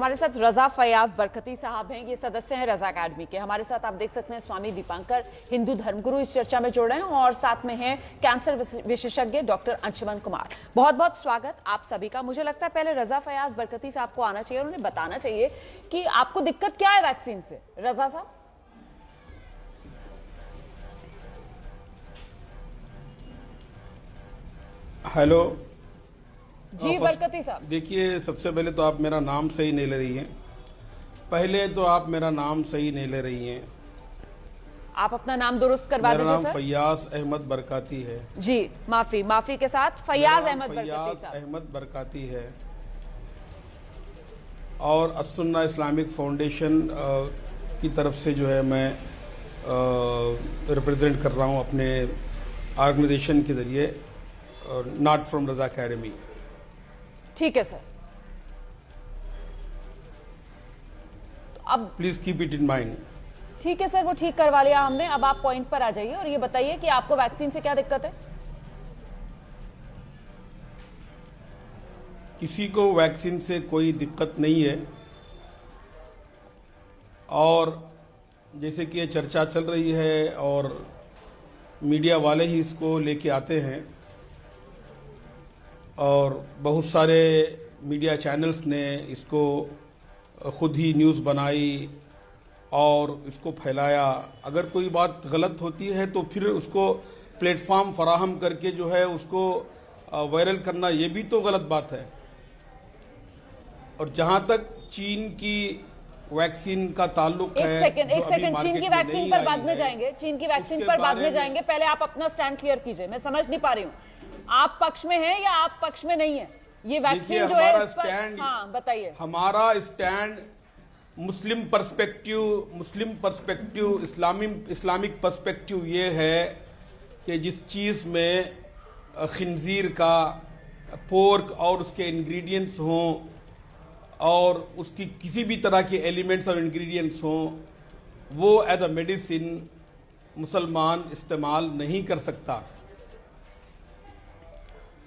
हमारे साथ रजा फयाज बरकती साहब हैं, ये सदस्य हैं रजा अकेडमी के। हमारे साथ आप देख सकते हैं स्वामी दीपांकर, हिंदू धर्मगुरु, इस चर्चा में जुड़ रहे हैं और साथ में हैं कैंसर विशेषज्ञ डॉक्टर अंशुमन कुमार। बहुत बहुत स्वागत आप सभी का। मुझे लगता है पहले रजा फयाज बरकती साहब को आना चाहिए और उन्हें बताना चाहिए कि आपको दिक्कत क्या है वैक्सीन से। रजा साहब। हेलो जी बरकती साहब। देखिए, सबसे पहले तो आप मेरा नाम सही नहीं ले रही हैं। पहले तो आप मेरा नाम सही नहीं ले रही हैं। आप अपना नाम दुरुस्त करवा दीजिए सर। मेरा नाम फयाज अहमद बरकाती है। जी माफी के साथ फयाज अहमद बरकाती है और असुन्ना इस्लामिक फाउंडेशन की तरफ से जो है मैं रिप्रेजेंट कर रहा हूँ अपने ऑर्गेनाइजेशन के जरिए, नॉट फ्रॉम रजा अकेडमी। ठीक है सर। तो अब please keep it in mind. ठीक है सर, वो ठीक करवा लिया हमने। अब आप पॉइंट पर आ जाइए और ये बताइए कि आपको वैक्सीन से क्या दिक्कत है। किसी को वैक्सीन से कोई दिक्कत नहीं है और जैसे कि ये चर्चा चल रही है और मीडिया वाले ही इसको लेके आते हैं और बहुत सारे मीडिया चैनल्स ने इसको खुद ही न्यूज़ बनाई और इसको फैलाया। अगर कोई बात गलत होती है तो फिर उसको प्लेटफॉर्म फराहम करके जो है उसको वायरल करना, ये भी तो गलत बात है। और जहां तक चीन की वैक्सीन का ताल्लुक है, एक सेकंड चीन की वैक्सीन पर बाद में जाएंगे। चीन की वैक्सीन पर बाद में जाएंगे, पहले आप अपना स्टैंड क्लियर कीजिए। मैं समझ नहीं पा रही हूँ, आप पक्ष में हैं या आप पक्ष में नहीं है? ये वैक्सीन जो है इस पर हाँ बताइए। हमारा स्टैंड मुस्लिम पर्सपेक्टिव, इस्लामिक पर्सपेक्टिव ये है कि जिस चीज़ में खिंजीर का पोर्क और उसके इंग्रेडिएंट्स हों और उसकी किसी भी तरह के एलिमेंट्स और इंग्रेडिएंट्स हों, वो एज अ मेडिसिन मुसलमान इस्तेमाल नहीं कर सकता।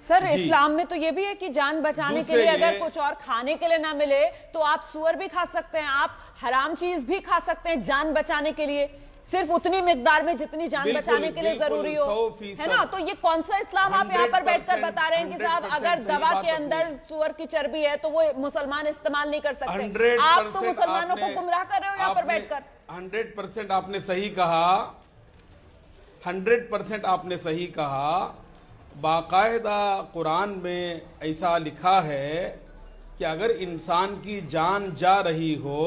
सर इस्लाम में तो ये भी है कि जान बचाने के लिए अगर कुछ और खाने के लिए ना मिले तो आप सुअर भी खा सकते हैं, आप हराम चीज भी खा सकते हैं जान बचाने के लिए, सिर्फ उतनी मिकदार में जितनी जान बचाने के लिए जरूरी हो, है ना? तो ये कौन सा इस्लाम आप यहाँ पर बैठकर बता रहे हैं कि साहब अगर दवा के अंदर सुअर की चर्बी है तो वो मुसलमान इस्तेमाल नहीं कर सकते? आप तो मुसलमानों को गुमराह कर रहे हो यहाँ पर बैठकर। 100% आपने सही कहा, 100% आपने सही कहा। बाकायदा कुरान में ऐसा लिखा है कि अगर इंसान की जान जा रही हो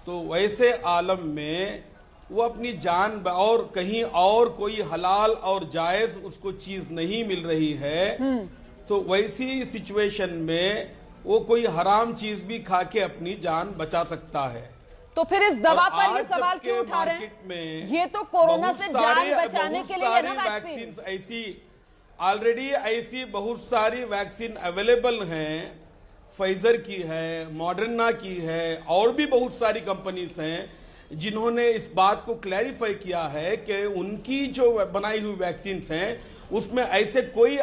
तो वैसे आलम में वो अपनी जान और कहीं और कोई हलाल और जायज उसको चीज नहीं मिल रही है तो वैसी सिचुएशन में वो कोई हराम चीज भी खा के अपनी जान बचा सकता है। तो फिर इस दवा पर ये सवाल क्यों उठा रहे हैं? ये तो कोरोना से जान बचाने के लिए है ना वैक्सीन। ऐसी ऑलरेडी ऐसी बहुत सारी वैक्सीन अवेलेबल हैं, फाइजर की है, मॉडर्ना की है और भी बहुत सारी कंपनीज हैं जिन्होंने इस बात को क्लैरिफाई किया है कि उनकी जो बनाई हुई वैक्सीन्स हैं उसमें ऐसे कोई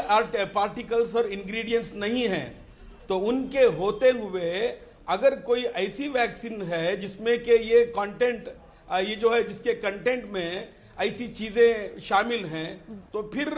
पार्टिकल्स और इंग्रेडिएंट्स नहीं हैं। तो उनके होते हुए अगर कोई ऐसी वैक्सीन है जिसमें के ये कंटेंट, ये जो है जिसके कंटेंट में ऐसी चीजें शामिल हैं तो फिर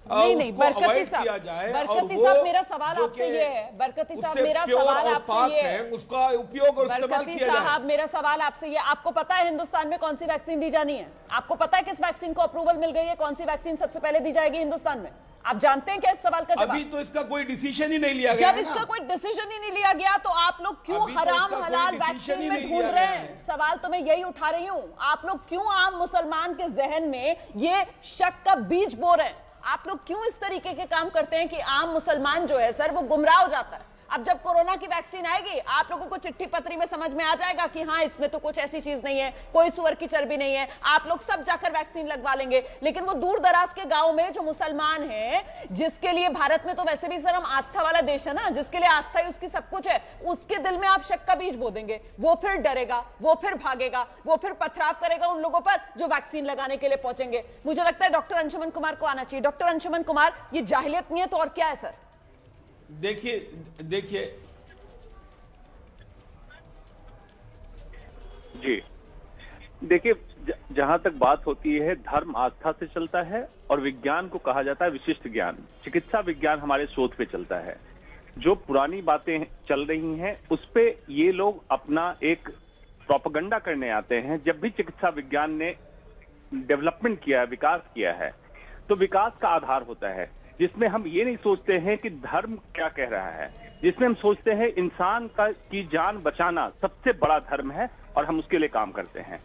नहीं बरकती साहब मेरा सवाल आपसे ये है, बरकती साहब मेरा सवाल आपसे ये है, उसका उपयोग और इस्तेमाल किया जाए। साहब मेरा सवाल आपसे ये, आपको पता है हिंदुस्तान में कौन सी वैक्सीन दी जानी है? आपको पता है किस वैक्सीन को अप्रूवल मिल गई है, कौन सी वैक्सीन सबसे पहले दी जाएगी हिंदुस्तान में? आप जानते हैं क्या इस सवाल का जवाब? अभी तो इसका कोई डिसीजन ही नहीं लिया गया। जब इसका कोई डिसीजन ही नहीं लिया गया तो आप लोग क्यों हराम हलाल वैक्सीन में ढूंढ रहे हैं? सवाल तो मैं यही उठा रही हूं, आप लोग क्यों आम मुसलमान के जहन में ये शक का बीज बो रहे हैं? आप लोग क्यों इस तरीके के काम करते हैं कि आम मुसलमान जो है सर वो गुमराह हो जाता है? अब जब कोरोना की वैक्सीन आएगी आप लोगों को चिट्ठी पत्री में समझ में आ जाएगा कि हाँ इसमें तो कुछ ऐसी चीज नहीं है, कोई सुअर की चर्बी नहीं है, आप लोग सब जाकर वैक्सीन लगवा लेंगे। लेकिन वो दूर दराज के गांव में जो मुसलमान है, जिसके लिए भारत में तो वैसे भी सर हम आस्था वाला देश है ना, जिसके लिए आस्था ही उसकी सब कुछ है, उसके दिल में आप शक का बीज बो देंगे, वो फिर डरेगा, वो फिर भागेगा, वो फिर पथराव करेगा उन लोगों पर जो वैक्सीन लगाने के लिए पहुंचेंगे। मुझे लगता है डॉक्टर अंशुमन कुमार को आना चाहिए। डॉक्टर अंशुमन कुमार, ये जाहिलियत नहीं है तो और क्या है सर? देखिए जी देखिए, जहां तक बात होती है, धर्म आस्था से चलता है और विज्ञान को कहा जाता है विशिष्ट ज्ञान। चिकित्सा विज्ञान हमारे शोध पे चलता है। जो पुरानी बातें चल रही हैं उस पे ये लोग अपना एक प्रोपेगेंडा करने आते हैं। जब भी चिकित्सा विज्ञान ने डेवलपमेंट किया है, विकास किया है, तो विकास का आधार होता है जिसमें हम ये नहीं सोचते हैं कि धर्म क्या कह रहा है, जिसमें हम सोचते हैं इंसान की जान बचाना सबसे बड़ा धर्म है और हम उसके लिए काम करते हैं।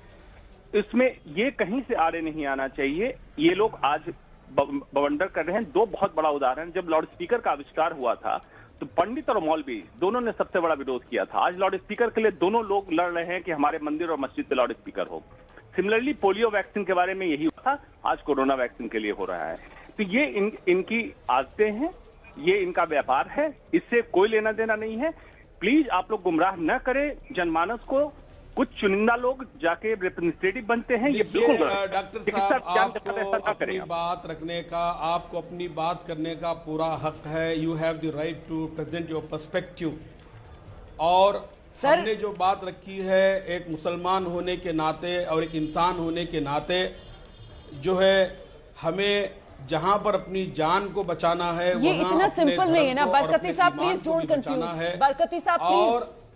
इसमें ये कहीं से आड़े नहीं आना चाहिए। ये लोग आज बवंडर कर रहे हैं। दो बहुत बड़ा उदाहरण, जब लाउड स्पीकर का आविष्कार हुआ था तो पंडित और मौलवी दोनों ने सबसे बड़ा विरोध किया था। आज लाउड स्पीकर के लिए दोनों लोग लड़ रहे हैं कि हमारे मंदिर और मस्जिद पे लाउड स्पीकर हो। सिमिलरली पोलियो वैक्सीन के बारे में यही हुआ था, आज कोरोना वैक्सीन के लिए हो रहा है। तो ये इनकी आदतें हैं, ये इनका व्यापार है, इससे कोई लेना देना नहीं है। प्लीज आप लोग गुमराह न करें जनमानस को। कुछ चुनिंदा लोग जाके रिप्रेजेंटेटिव बनते हैं, ये बिल्कुल गलत। डॉक्टर साहब, आपको अपनी बात करने का पूरा हक है। You have the right to present your perspective. और हमने जो बात रखी है, एक मुसलमान होने के नाते और एक इंसान होने के नाते जो है, हमें जहां पर अपनी जान को बचाना है, ये इतना सिंपल नहीं है ना। बरकती साहब प्लीज डोंट कंफ्यूज।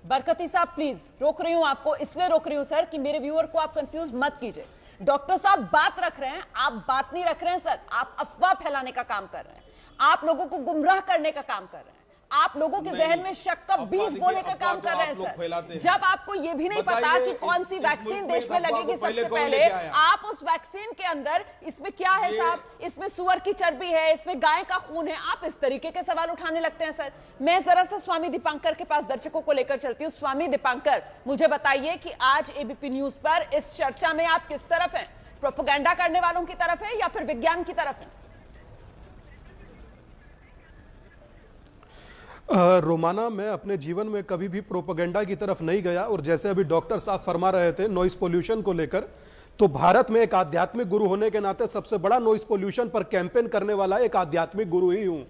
बरकती साहब प्लीज, रोक रही हूं आपको, इसलिए रोक रही हूं सर कि मेरे व्यूअर को आप कंफ्यूज मत कीजिए। डॉक्टर साहब बात रख रहे हैं, आप बात नहीं रख रहे हैं सर, आप अफवाह फैलाने का काम कर रहे हैं, आप लोगों को गुमराह करने का काम कर रहे हैं, आप लोगों के जहन में शक का बीज बोने का काम कर रहे हैं सर। जब आपको ये भी नहीं पता कि कौन सी वैक्सीन देश में लगेगी सबसे पहले, आप उस वैक्सीन के अंदर इसमें क्या है साहब, इसमें सुअर की चर्बी है, इसमें गाय का खून है, आप इस तरीके के सवाल उठाने लगते हैं सर। मैं जरा सा स्वामी दीपांकर के पास दर्शकों को लेकर चलती हूँ। स्वामी दीपांकर, मुझे बताइए कि आज एबीपी न्यूज पर इस चर्चा में आप किस तरफ हैं? प्रोपेगेंडा करने वालों की तरफ है या फिर विज्ञान की तरफ है? रोमाना, मैं अपने जीवन में कभी भी प्रोपेगेंडा की तरफ नहीं गया। और जैसे अभी डॉक्टर साहब फरमा रहे थे नॉइस पोल्यूशन को लेकर, तो भारत में एक आध्यात्मिक गुरु होने के नाते सबसे बड़ा नॉइस पोल्यूशन पर कैंपेन करने वाला एक आध्यात्मिक गुरु ही हूं।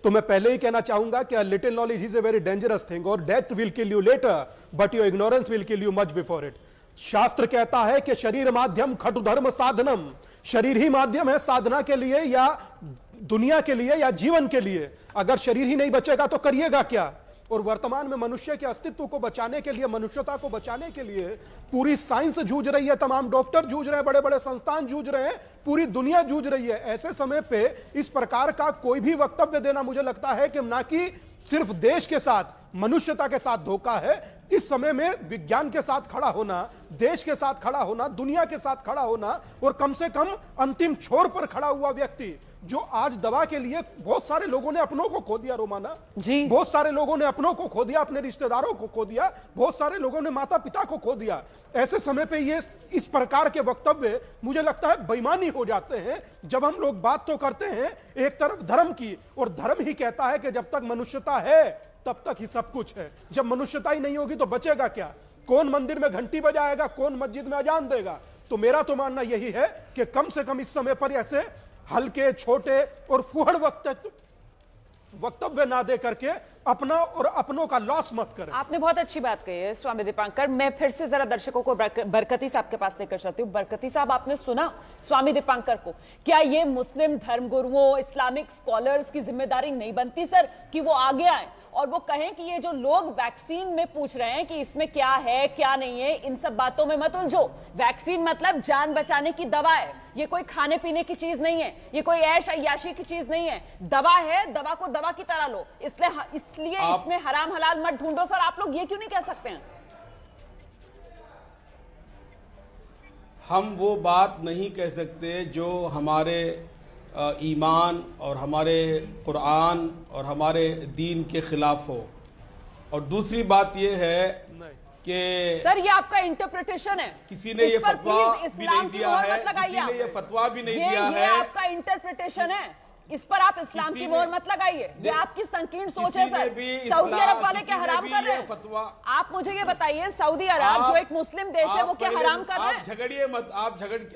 तो मैं पहले ही कहना चाहूंगा कि little knowledge is a very dangerous thing और death will kill you later but your ignorance will kill you much before it. शास्त्र कहता है कि शरीर माध्यम खटु धर्म साधनम, शरीर ही माध्यम है साधना के लिए या दुनिया के लिए या जीवन के लिए। अगर शरीर ही नहीं बचेगा तो करिएगा क्या? और वर्तमान में मनुष्य के अस्तित्व को बचाने के लिए, मनुष्यता को बचाने के लिए पूरी साइंस जूझ रही है, तमाम डॉक्टर जूझ रहे हैं, बड़े बड़े संस्थान जूझ रहे हैं, पूरी दुनिया जूझ रही है। ऐसे समय पे इस प्रकार का कोई भी वक्तव्य देना मुझे लगता है कि ना कि सिर्फ देश के साथ, मनुष्यता के साथ धोखा है। इस समय में विज्ञान के साथ खड़ा होना, देश के साथ खड़ा होना, दुनिया के साथ खड़ा होना और कम से कम अंतिम छोर पर खड़ा हुआ व्यक्ति जो आज दवा के लिए बहुत सारे लोगों ने अपनों को खो दिया, रोमाना जी, बहुत सारे लोगों ने अपनों को खो दिया, अपने रिश्तेदारों को खो दिया, बहुत सारे लोगों ने माता पिता को खो दिया। ऐसे समय पे ये इस प्रकार के वक्तव्य मुझे लगता है बेईमानी हो जाते हैं। जब हम लोग बात तो करते हैं एक तरफ धर्म की, और धर्म ही कहता है कि जब तक मनुष्यता है तब तक ही सब कुछ है। जब मनुष्यता ही नहीं होगी तो बचेगा क्या? कौन मंदिर में घंटी बजाएगा, कौन मस्जिद में अजान देगा? तो मेरा तो मानना यही है कि कम से कम इस समय पर ऐसे हल्के, छोटे और फुहड़ वक्तव्य ना दे करके अपना और अपनों का लॉस मत करें। आपने बहुत अच्छी बात कही है स्वामी दीपांकर। मैं फिर से जरा दर्शकों को बरकती साहब के पास लेकर चलती हूँ। बरकती साहब, आपने सुना स्वामी दीपांकर को, क्या ये मुस्लिम धर्मगुरुओं, इस्लामिक स्कॉलर्स की जिम्मेदारी नहीं बनती सर कि वो आगे आए और वो कहें कि ये जो लोग वैक्सीन में पूछ रहे हैं कि इसमें क्या है क्या नहीं है, इन सब बातों में मत उलझो। वैक्सीन मतलब जान बचाने की दवा है, ये कोई खाने पीने की चीज नहीं है, ये कोई ऐश अय्याशी की चीज नहीं है। दवा है, दवा को दवा की तरह लो। इसलिए इसमें हराम हलाल मत ढूंढो सर। आप लोग ये क्यों नहीं कह सकते हैं? हम वो बात नहीं कह सकते जो हमारे ईमान और हमारे कुरान और हमारे दीन के खिलाफ हो। और दूसरी बात यह है कि सर ये आपका इंटरप्रिटेशन है, किसी ने ये फतवा भी नहीं दिया है, किसी ने ये फतवा भी नहीं दिया है। ये आपका इंटरप्रिटेशन है। इस पर आप इस्लाम की मोहर मत लगाइए, ये आपकी संकीर्ण सोच है सर। सऊदी अरब वाले क्या हराम कर रहे हैं? आप मुझे ये बताइए, सऊदी अरब जो एक मुस्लिम देश है वो क्या हराम कर रहे हैं? झगड़िए मत,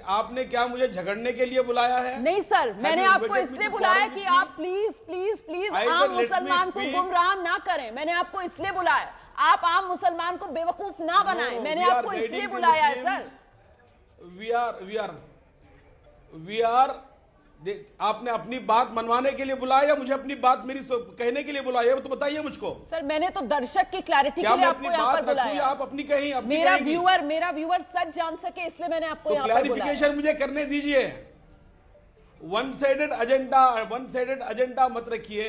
आपने क्या मुझे झगड़ने के लिए बुलाया है? नहीं सर, मैंने आपको इसलिए बुलाया कि आप प्लीज प्लीज प्लीज आम मुसलमान को गुमराह ना करें। मैंने आपको इसलिए बुलाया, आप आम मुसलमान को बेवकूफ ना बनाएं। मैंने आपको इसलिए बुलाया है सर। वी आर आपने अपनी बात मनवाने के लिए बुलाया या मुझे अपनी बात मेरी कहने के लिए बुलाया, तो बताइए मुझको। सर मैंने तो दर्शक की क्लैरिटी के लिए आपको यहाँ पर बुलाया। आप अपनी कहीं मेरा व्यूअर सच जान सके इसलिए मैंने आपको यहाँ पर बुलाया। क्लैरिफिकेशन मुझे करने दीजिए। वन साइडेड एजेंडा मत रखिए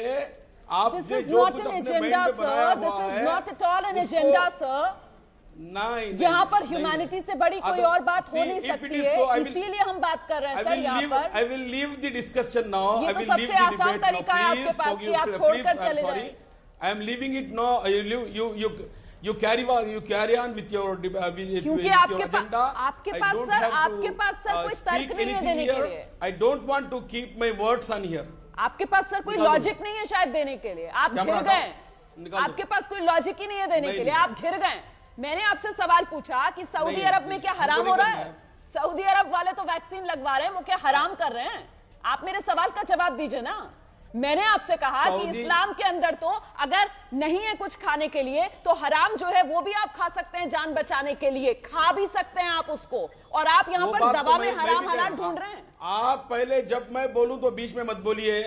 आप। This is not an agenda, sir. This is not at all an agenda, sir. नहीं, यहाँ पर ह्यूमैनिटी से बड़ी कोई और बात हो नहीं सकती है, इसीलिए हम बात कर रहे हैं सर यहाँ पर। I will leave the discussion now. ये तो सबसे आसान तरीका है आपके पास कि आप छोड़कर चले जाएं। I am leaving it now. You carry on with your क्योंकि आपके पास सर कोई तर्क नहीं है देने के लिए। I don't want to keep my words on here. आपके पास सर कोई लॉजिक नहीं है शायद देने के लिए, आप घिर गए। आपके पास कोई लॉजिक ही नहीं है देने के लिए, आप घिर गए। मैंने आपसे सवाल पूछा कि सऊदी अरब में क्या हराम हो रहा है? सऊदी अरब वाले तो वैक्सीन लगवा रहे हैं, वो क्या हराम कर रहे हैं? आप मेरे सवाल का जवाब दीजिए ना। मैंने आपसे कहा कि इस्लाम के अंदर तो अगर नहीं है कुछ खाने के लिए तो हराम जो है वो भी आप खा सकते हैं, जान बचाने के लिए खा भी सकते हैं आप उसको, और आप यहाँ पर दवा में हराम हलाल ढूंढ रहे हैं। आप पहले जब मैं बोलूं तो बीच में मत बोलिए,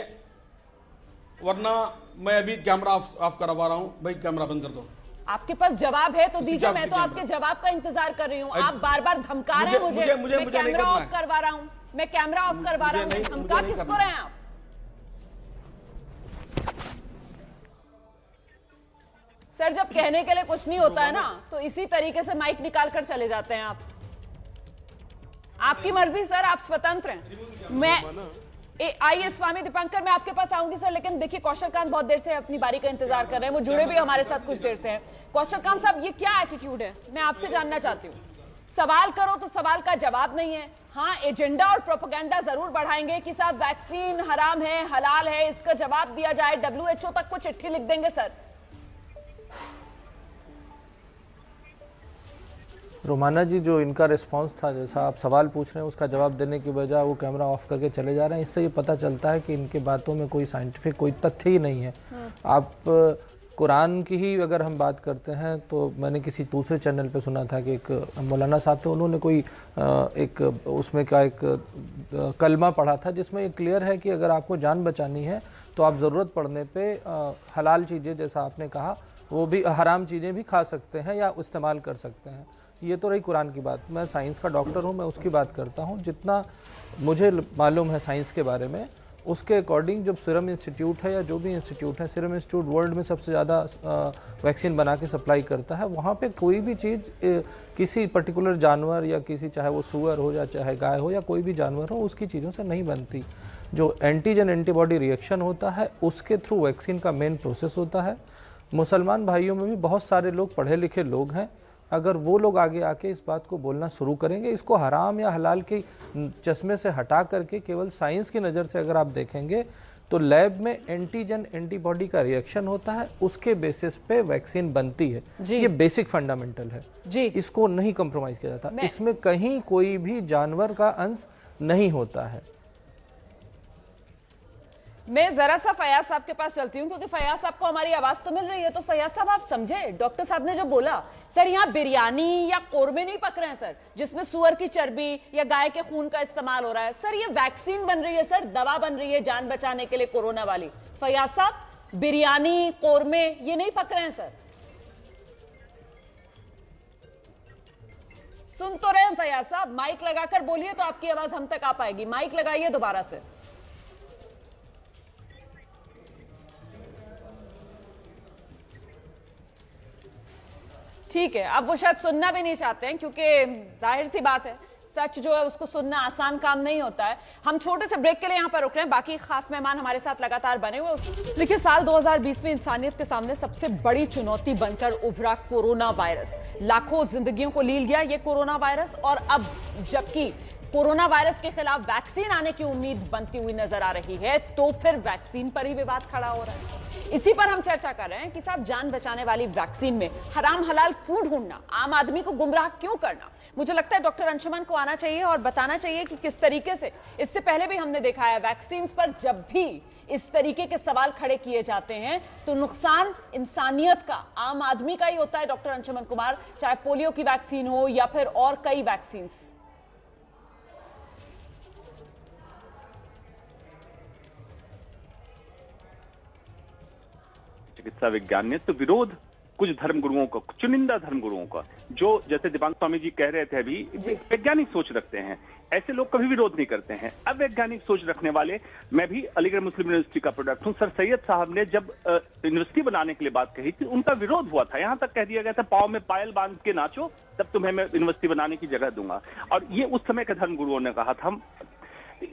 वरना मैं अभी कैमरा ऑफ करवा रहा हूं। भाई कैमरा बंद कर दो। आपके पास जवाब है तो दीजिए, मैं तो आपके जवाब का इंतजार कर रही हूँ। आप बार बार धमका रहे हैं मुझे। मैं कैमरा ऑफ करवा रहा हूँ, मैं कैमरा ऑफ करवा रहा हूँ। धमका किसको रहे हैं आप? सर जब कहने के लिए कुछ नहीं होता है ना तो इसी तरीके से माइक निकाल कर चले जाते हैं आप। आपकी मर्जी सर, आप स्वतंत्र हैं। मैं आइए स्वामी दीपंकर, मैं आपके पास आऊंगी सर, लेकिन देखिए कौशलकांत बहुत देर से अपनी बारी का इंतजार कर रहे हैं, वो जुड़े भी हमारे साथ कुछ देर से हैं। कौशलकांत साहब ये क्या एटीट्यूड है, मैं आपसे जानना चाहती हूँ। सवाल करो तो सवाल का जवाब नहीं है। हाँ, एजेंडा और प्रोपेगेंडा जरूर बढ़ाएंगे कि साहब वैक्सीन हराम है हलाल है, इसका जवाब दिया जाए। WHO तक को चिट्ठी लिख देंगे सर। रोमाना जी, जो इनका रिस्पांस था, जैसा आप सवाल पूछ रहे हैं उसका जवाब देने की बजाय वो कैमरा ऑफ करके चले जा रहे हैं, इससे ये पता चलता है कि इनके बातों में कोई साइंटिफिक कोई तथ्य ही नहीं है। आप कुरान की ही अगर हम बात करते हैं तो मैंने किसी दूसरे चैनल पे सुना था कि एक मौलाना साहब थे, उन्होंने कोई एक उसमें का एक कलमा पढ़ा था जिसमें ये क्लियर है कि अगर आपको जान बचानी है तो आप ज़रूरत पड़ने पे हलाल चीज़ें, जैसा आपने कहा, वो भी हराम चीज़ें भी खा सकते हैं या इस्तेमाल कर सकते हैं। ये तो रही कुरान की बात। मैं साइंस का डॉक्टर हूँ, मैं उसकी बात करता हूँ। जितना मुझे मालूम है साइंस के बारे में, उसके अकॉर्डिंग जब सीरम इंस्टीट्यूट है या जो भी इंस्टीट्यूट है, सीरम इंस्टीट्यूट वर्ल्ड में सबसे ज़्यादा वैक्सीन बना के सप्लाई करता है। वहाँ पे कोई भी चीज़ किसी पर्टिकुलर जानवर या किसी, चाहे वो सूअर हो या चाहे गाय हो या कोई भी जानवर हो, उसकी चीज़ों से नहीं बनती। जो एंटीजन एंटीबॉडी रिएक्शन होता है उसके थ्रू वैक्सीन का मेन प्रोसेस होता है। मुसलमान भाइयों में भी बहुत सारे लोग पढ़े लिखे लोग हैं, अगर वो लोग आगे आके इस बात को बोलना शुरू करेंगे, इसको हराम या हलाल के चश्मे से हटा करके केवल साइंस की नज़र से अगर आप देखेंगे तो लैब में एंटीजन एंटीबॉडी का रिएक्शन होता है, उसके बेसिस पे वैक्सीन बनती है। ये बेसिक फंडामेंटल है जी, इसको नहीं कॉम्प्रोमाइज किया जाता। इसमें कहीं कोई भी जानवर का अंश नहीं होता है। मैं जरा सा फयाज साहब के पास चलती हूँ क्योंकि फयाज साहब को हमारी आवाज तो मिल रही है। तो फयाज साहब आप समझे डॉक्टर साहब ने जो बोला, सर यहाँ बिरयानी या कोरमे नहीं पक रहे हैं सर जिसमें सुअर की चर्बी या गाय के खून का इस्तेमाल हो रहा है। सर ये वैक्सीन बन रही है, सर दवा बन रही है जान बचाने के लिए कोरोना वाली। फयाज साहब बिरयानी कोरमे ये नहीं पक रहे हैं सर। सुन तो रहे हैं फयाज साहब, माइक लगाकर बोलिए तो आपकी आवाज हम तक आ पाएगी। माइक लगाइए दोबारा से। ठीक है, अब वो शायद सुनना भी नहीं चाहते हैं क्योंकि जाहिर सी बात है सच जो है उसको सुनना आसान काम नहीं होता है। हम छोटे से ब्रेक के लिए यहाँ पर रुक रहे हैं, बाकी खास मेहमान हमारे साथ लगातार बने हुए। देखिए साल 2020 में इंसानियत के सामने सबसे बड़ी चुनौती बनकर उभरा कोरोना वायरस। लाखों जिंदगियों को लील गया ये कोरोना वायरस, और अब जबकि कोरोना वायरस के खिलाफ वैक्सीन आने की उम्मीद बनती हुई नजर आ रही है, तो फिर वैक्सीन पर ही विवाद खड़ा हो रहा है। इसी पर हम चर्चा कर रहे हैं कि साहब जान बचाने वाली वैक्सीन में हराम हलाल क्यों ढूंढना, आम आदमी को गुमराह क्यों करना। मुझे लगता है डॉक्टर अंशुमन को आना चाहिए और बताना चाहिए कि किस तरीके से, इससे पहले भी हमने देखा है वैक्सीन पर जब भी इस तरीके के सवाल खड़े किए जाते हैं तो नुकसान इंसानियत का, आम आदमी का ही होता है। डॉक्टर अंशुमन कुमार, चाहे पोलियो की वैक्सीन हो या फिर और कई वैक्सीन। चिकित्सा विज्ञान ने तो विरोध कुछ धर्मगुरुओं का, चुनिंदा धर्मगुरुओं का, जो जैसे दीपांक स्वामी जी कह रहे थे अभी, वैज्ञानिक सोच रखते हैं, ऐसे लोग कभी विरोध नहीं करते हैं। अब वैज्ञानिक सोच रखने वाले, मैं भी अलीगढ़ मुस्लिम यूनिवर्सिटी का प्रोडक्ट हूं। सर सैयद साहब ने जब यूनिवर्सिटी बनाने के लिए बात कही थी, उनका विरोध हुआ था, यहां तक कह दिया गया था पांव में पायल बांध के नाचो तब तुम्हें मैं यूनिवर्सिटी बनाने की जगह दूंगा। और ये उस समय के धर्मगुरुओं ने कहा था।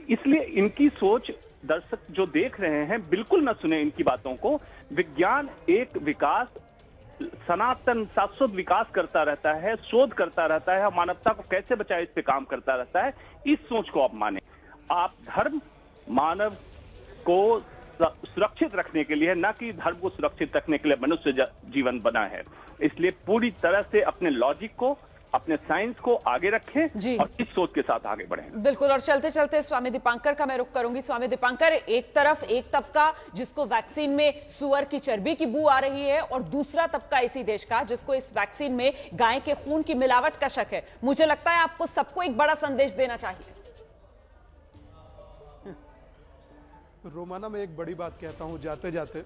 इसलिए इनकी सोच दर्शक जो देख रहे हैं बिल्कुल न सुने इनकी बातों को। विज्ञान एक विकास, सनातन शाश्वत विकास करता रहता है, शोध करता रहता है, मानवता को कैसे बचाए इस पे काम करता रहता है। इस सोच को आप माने। आप धर्म मानव को सुरक्षित रखने के लिए, न कि धर्म को सुरक्षित रखने के लिए मनुष्य जीवन बना है। इसलिए पूरी तरह से अपने लॉजिक को, अपने साइंस को आगे रखें और इस सोच के साथ आगे बढ़ें। बिल्कुल। और चलते चलते स्वामी दीपांकर का मैं रुख करूंगी। स्वामी दीपांकर, एक तरफ एक तबका जिसको वैक्सीन में सुअर की चर्बी की बू आ रही है और दूसरा तबका इसी देश का जिसको इस वैक्सीन में गाय के खून की मिलावट का शक है। मुझे लगता है आपको सबको एक बड़ा संदेश देना चाहिए। रोमाना, मैं एक बड़ी बात कहता हूं जाते जाते,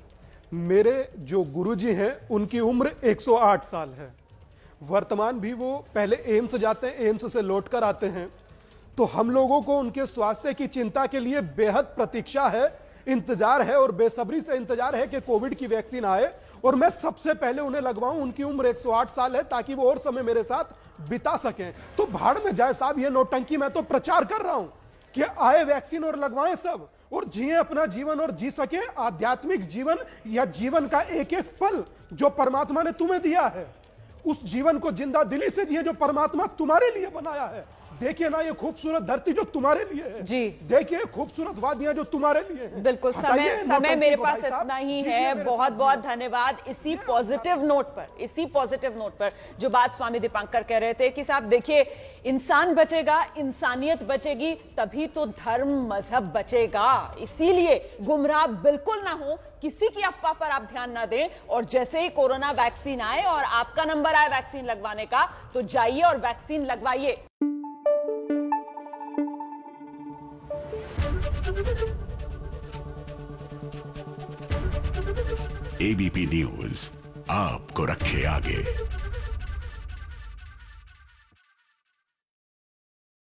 मेरे जो गुरुजी हैं उनकी उम्र 108 साल है। वर्तमान भी वो पहले एम्स जाते हैं, एम्स से लौटकर आते हैं। तो हम लोगों को उनके स्वास्थ्य की चिंता के लिए बेहद प्रतीक्षा है, इंतजार है और बेसब्री से इंतजार है कि कोविड की वैक्सीन आए और मैं सबसे पहले उन्हें लगवाऊं। उनकी उम्र 108 साल है ताकि वो और समय मेरे साथ बिता सकें। तो भाड़ में जाए साहब, ये नौटंकी मैं तो प्रचार कर रहा हूं कि आए वैक्सीन और लगवाएं सब और जिए अपना जीवन और जी सके आध्यात्मिक जीवन, या जीवन का एक एक पल जो परमात्मा ने तुम्हें दिया है उस जीवन को जिंदा दिली से जिए जो परमात्मा तुम्हारे लिए बनाया है। देखिए ना ये खूबसूरत धरती जो तुम्हारे लिए है जी, देखिए खूबसूरत वादियां जो तुम्हारे लिए हैं। बिल्कुल। समय मेरे पास इतना ही है। बहुत बहुत धन्यवाद। इसी पॉजिटिव नोट पर जो बात स्वामी दीपांकर कह रहे थे कि साहब देखिए, इंसान बचेगा, इंसानियत बचेगी, तभी तो धर्म मजहब बचेगा। इसीलिए गुमराह बिल्कुल ना हो, किसी की अफवाह पर आप ध्यान ना दें। और जैसे ही कोरोना वैक्सीन आए और आपका नंबर आए वैक्सीन लगवाने का, तो जाइए और वैक्सीन लगवाइए। एबीपी न्यूज आपको रखे आगे।